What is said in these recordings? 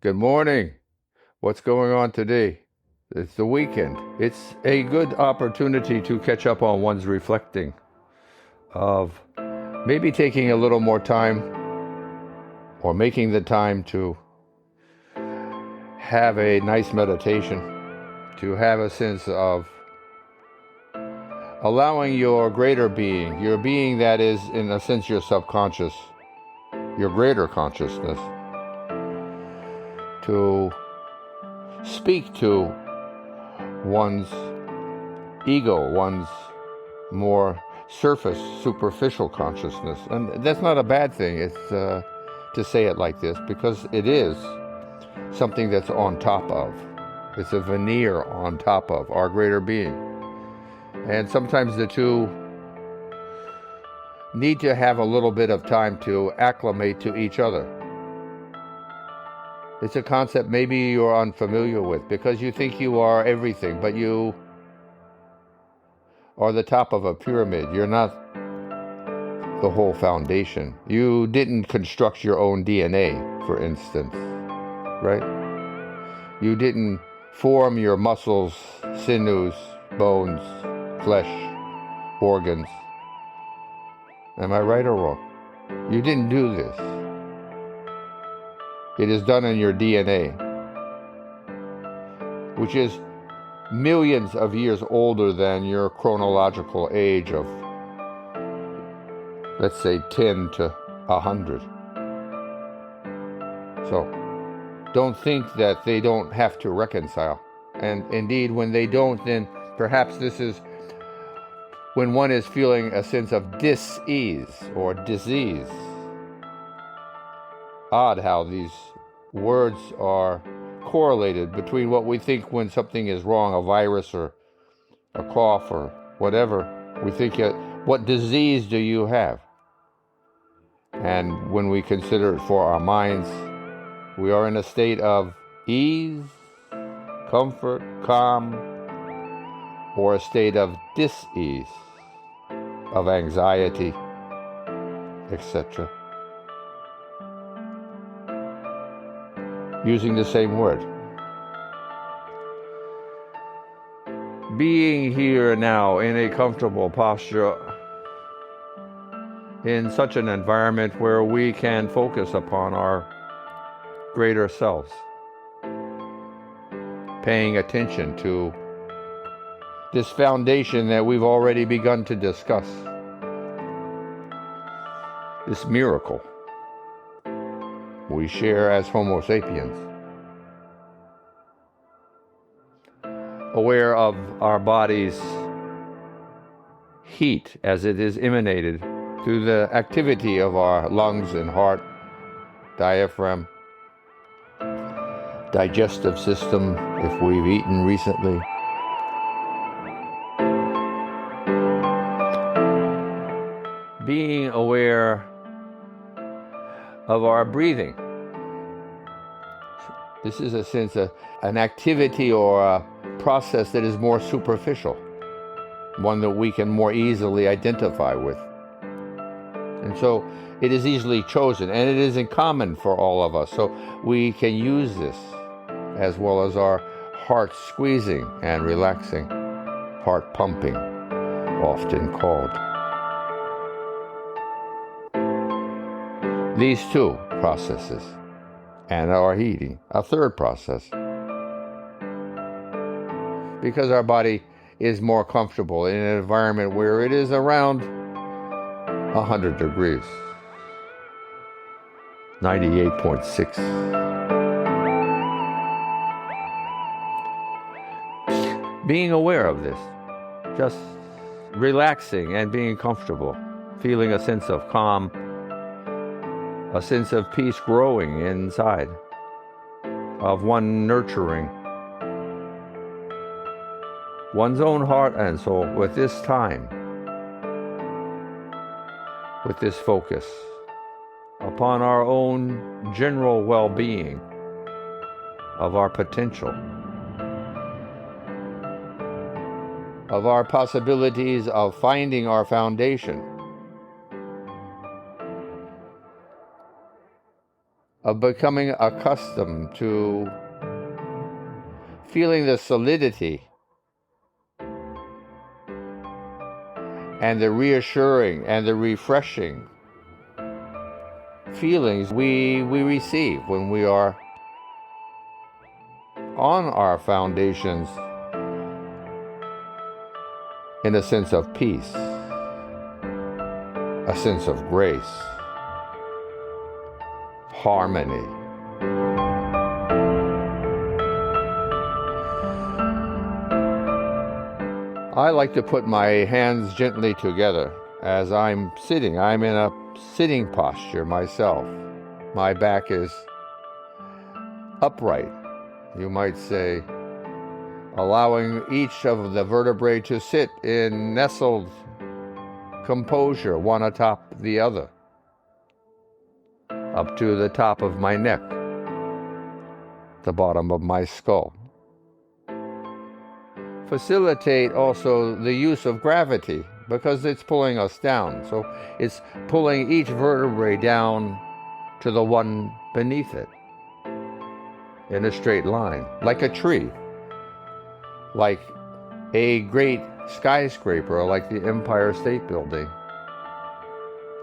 Good morning. What's going on today? It's the weekend. It's a good opportunity to catch up on one's reflecting, of maybe taking a little more time or making the time to have a nice meditation, to have a sense of allowing your greater being, your being that is, in a sense, your subconscious, your greater consciousness, to speak to one's ego, one's more superficial consciousness. And that's not a bad thing. It's to say it like this, because it is something that's on top of. It's a veneer on top of our greater being. And sometimes the two need to have a little bit of time to acclimate to each other. It's a concept maybe you're unfamiliar with because you think you are everything, but you are the top of a pyramid. You're not the whole foundation. You didn't construct your own DNA, for instance, right? You didn't form your muscles, sinews, bones, flesh, organs. Am I right or wrong? You didn't do this. It is done in your DNA, which is millions of years older than your chronological age of, let's say, 10 to 100. So don't think that they don't have to reconcile. And indeed, when they don't, then perhaps this is when one is feeling a sense of dis-ease or disease. Odd how these words are correlated between what we think when something is wrong, a virus or a cough or whatever. We think, what disease do you have? And when we consider it for our minds, we are in a state of ease, comfort, calm, or a state of dis-ease, of anxiety, etc. Using the same word. Being here now in a comfortable posture, in such an environment where we can focus upon our greater selves, paying attention to this foundation that we've already begun to discuss, this miracle we share as Homo sapiens, aware of our body's heat as it is emanated through the activity of our lungs and heart, diaphragm, digestive system, if we've eaten recently. Being aware of our breathing. This is a sense of an activity or a process that is more superficial, one that we can more easily identify with. And so it is easily chosen, and it is in common for all of us. So we can use this, as well as our heart squeezing and relaxing, heart pumping, often called. These two processes, and our heating, a third process. Because our body is more comfortable in an environment where it is around 100 degrees, 98.6. Being aware of this, just relaxing and being comfortable, feeling a sense of calm, a sense of peace growing inside, of one nurturing one's own heart and soul with this time, with this focus upon our own general well-being, of our potential, of our possibilities of finding our foundation. of becoming accustomed to feeling the solidity and the reassuring and the refreshing feelings we receive when we are on our foundations in a sense of peace, a sense of grace, harmony. I like to put my hands gently together as I'm sitting. I'm in a sitting posture myself. My back is upright, you might say, allowing each of the vertebrae to sit in nestled composure, one atop the other, up to the top of my neck, the bottom of my skull. Facilitate also the use of gravity because it's pulling us down. So it's pulling each vertebrae down to the one beneath it in a straight line, like a tree, like a great skyscraper, like the Empire State Building.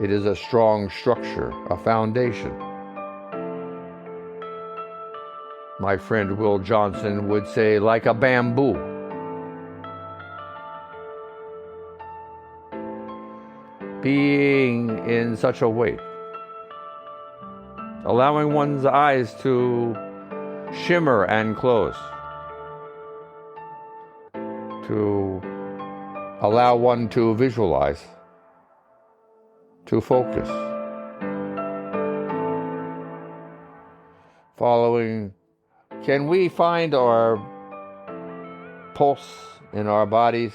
It is a strong structure, a foundation. My friend Will Johnson would say, like a bamboo. Being in such a way, allowing one's eyes to shimmer and close, to allow one to visualize, to focus, following. Can we find our pulse in our bodies?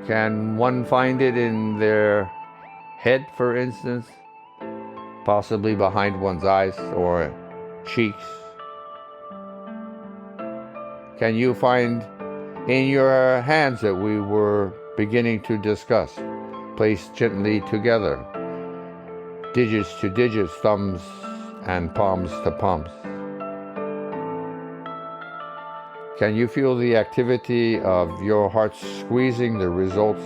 Can one find it in their head, for instance? Possibly behind one's eyes or cheeks? Can you find in your hands that we were beginning to discuss, placed gently together, digits to digits, thumbs and palms to palms? Can you feel the activity of your heart squeezing the results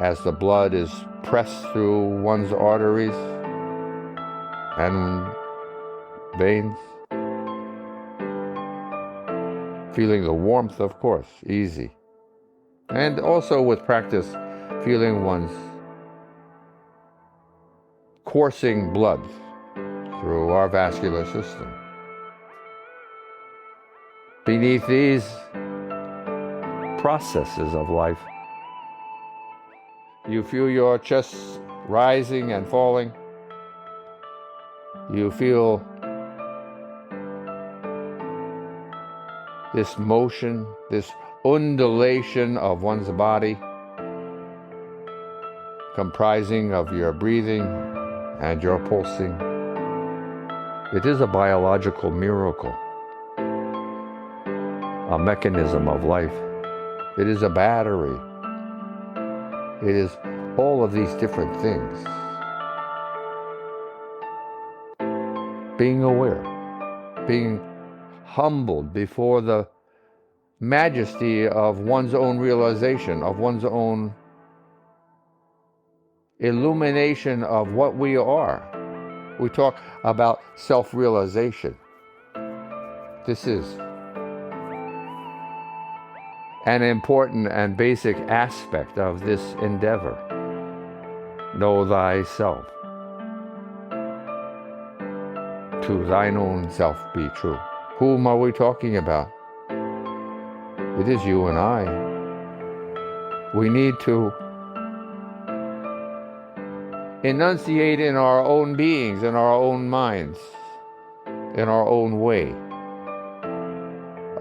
as the blood is pressed through one's arteries and veins? Feeling the warmth, of course, easy. And also with practice, feeling one's coursing blood through our vascular system. Beneath these processes of life, you feel your chest rising and falling. You feel this motion, this undulation of one's body, comprising of your breathing and your pulsing. It is a biological miracle, a mechanism of life. It is a battery. It is all of these different things. Being aware, being humbled before the majesty of one's own realization, of one's own illumination of what we are. We talk about self-realization. This is an important and basic aspect of this endeavor. Know thyself. To thine own self be true. Whom are we talking about? It is you and I. We need to enunciate in our own beings, in our own minds, in our own way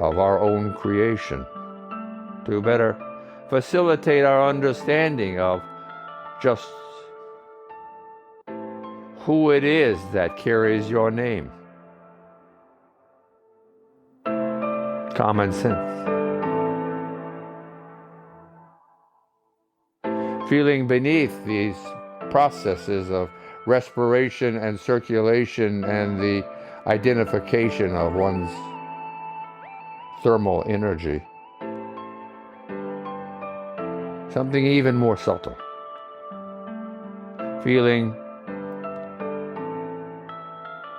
of our own creation, to better facilitate our understanding of just who it is that carries your name. Common sense. Feeling beneath these processes of respiration and circulation and the identification of one's thermal energy. Something even more subtle. Feeling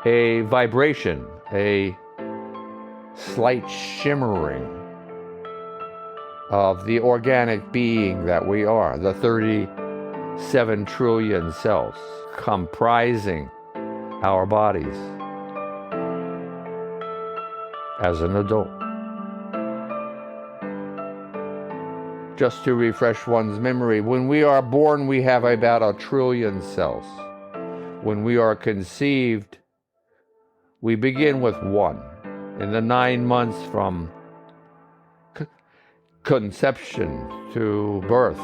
a vibration, a slight shimmering of the organic being that we are, the 37 trillion cells comprising our bodies as an adult. Just to refresh one's memory, when we are born, we have about 1 trillion cells. When we are conceived, we begin with 1. In the 9 months from conception to birth,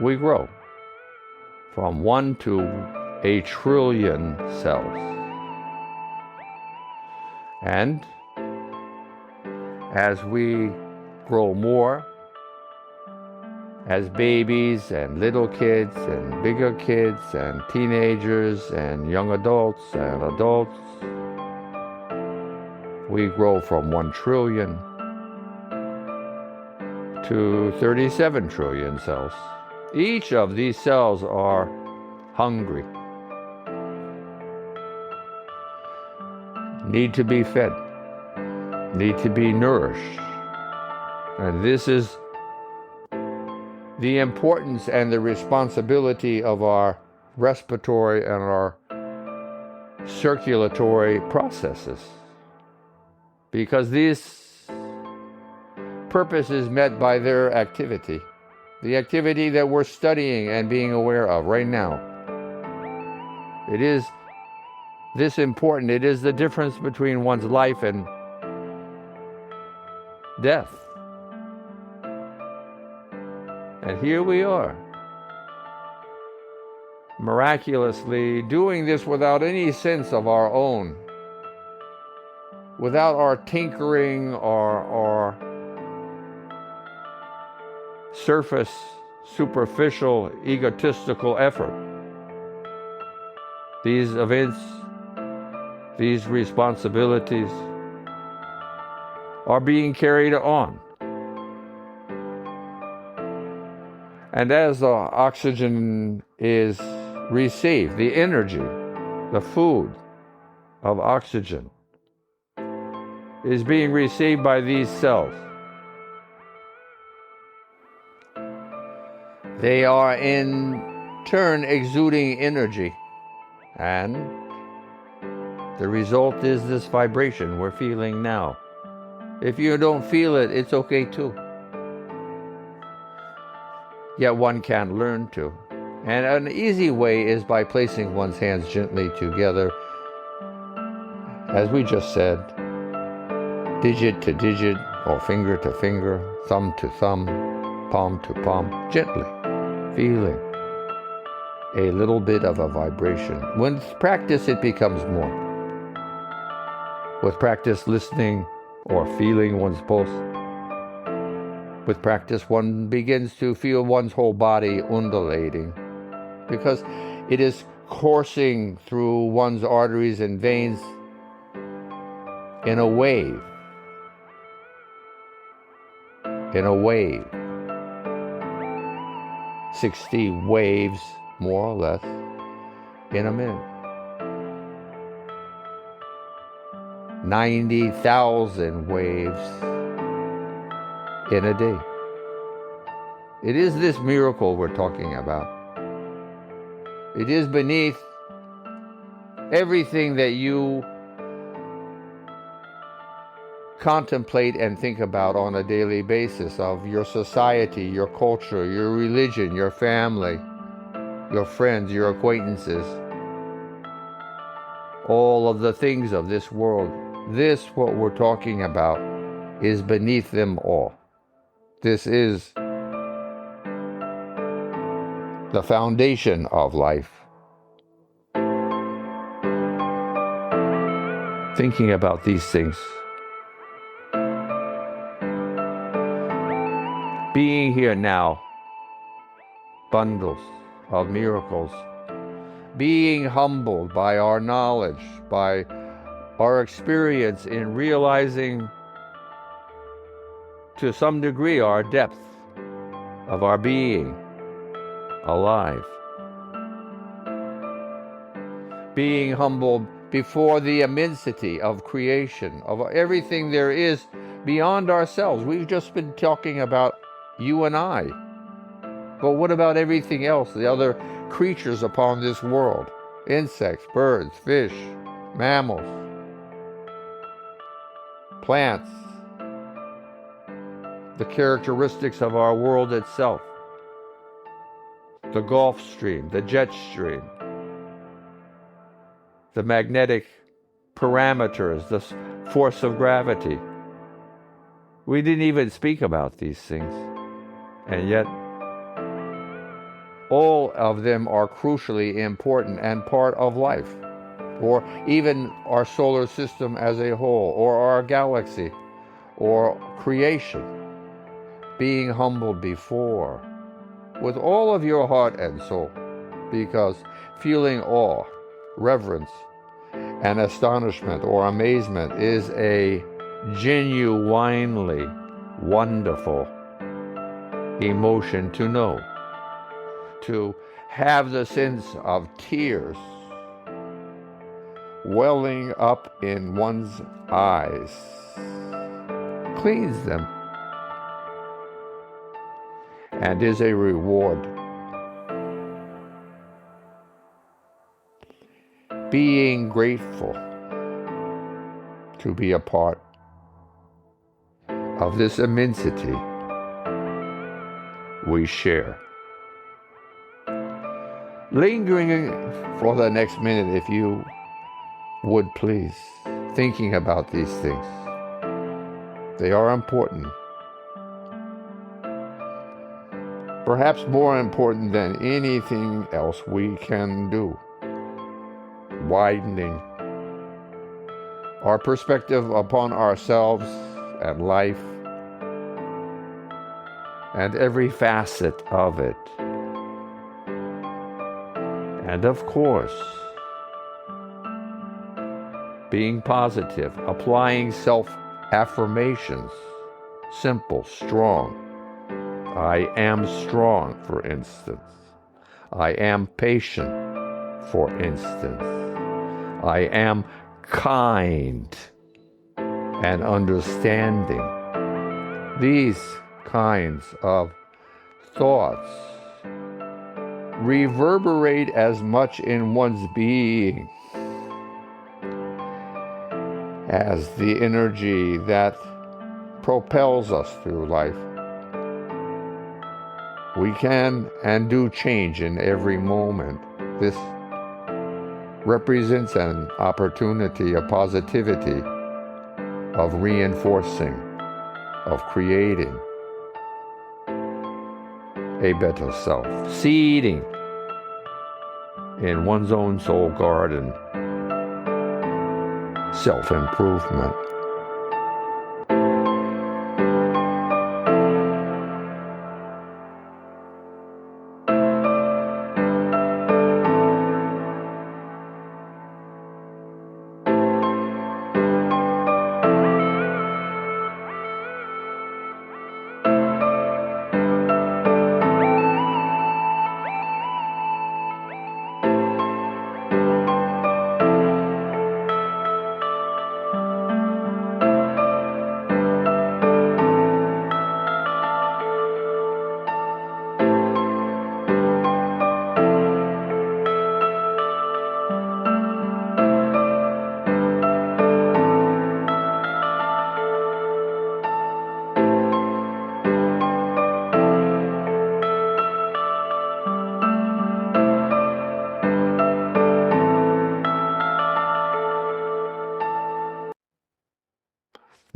we grow from 1 to 1 trillion cells. And as we grow more, as babies and little kids and bigger kids and teenagers and young adults and adults, we grow from 1 trillion to 37 trillion cells. Each of these cells are hungry, need to be fed, need to be nourished. And this is the importance and the responsibility of our respiratory and our circulatory processes, because this purpose is met by their activity, the activity that we're studying and being aware of right now. It is this important. It is the difference between one's life and death. And here we are, miraculously doing this without any sense of our own, without our tinkering or our surface, superficial, egotistical effort. These events, these responsibilities are being carried on. And as the oxygen is received, the energy, the food of oxygen is being received by these cells. They are in turn exuding energy, and the result is this vibration we're feeling now. If you don't feel it, it's okay too. Yet one can learn to. And an easy way is by placing one's hands gently together, as we just said, digit to digit, or finger to finger, thumb to thumb, palm to palm, gently, feeling a little bit of a vibration. With practice, it becomes more. With practice, listening or feeling one's pulse. With practice, one begins to feel one's whole body undulating, because it is coursing through one's arteries and veins in a wave. In a wave. 60 waves, more or less, in a minute. 90,000 waves in a day. It is this miracle we're talking about. It is beneath everything that you contemplate and think about on a daily basis of your society, your culture, your religion, your family, your friends, your acquaintances, all of the things of this world. This, what we're talking about, is beneath them all. This is the foundation of life. Thinking about these things, being here now, bundles of miracles being humbled by our knowledge, by our experience in realizing to some degree our depth of our being alive. Being humbled before the immensity of creation, of everything there is beyond ourselves. We've just been talking about you and I. But what about everything else, the other creatures upon this world? Insects, birds, fish, mammals, plants, the characteristics of our world itself, the Gulf Stream, the jet stream, the magnetic parameters, the force of gravity. We didn't even speak about these things, and yet all of them are crucially important and part of life, or even our solar system as a whole, or our galaxy, or creation. Being humbled before, with all of your heart and soul, because feeling awe, reverence, and astonishment or amazement is a genuinely wonderful emotion to know. To have the sense of tears welling up in one's eyes cleans them and is a reward. Being grateful to be a part of this immensity we share. Lingering for the next minute, if you would please, thinking about these things. They are important. Perhaps more important than anything else we can do. Widening our perspective upon ourselves and life and every facet of it. And of course, being positive, applying self-affirmations, simple, strong. I am strong, for instance. I am patient, for instance. I am kind and understanding. These kinds of thoughts reverberate as much in one's being as the energy that propels us through life. We can and do change in every moment. This represents an opportunity of positivity, of reinforcing, of creating a better self, seeding in one's own soul garden, self-improvement.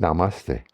Namaste.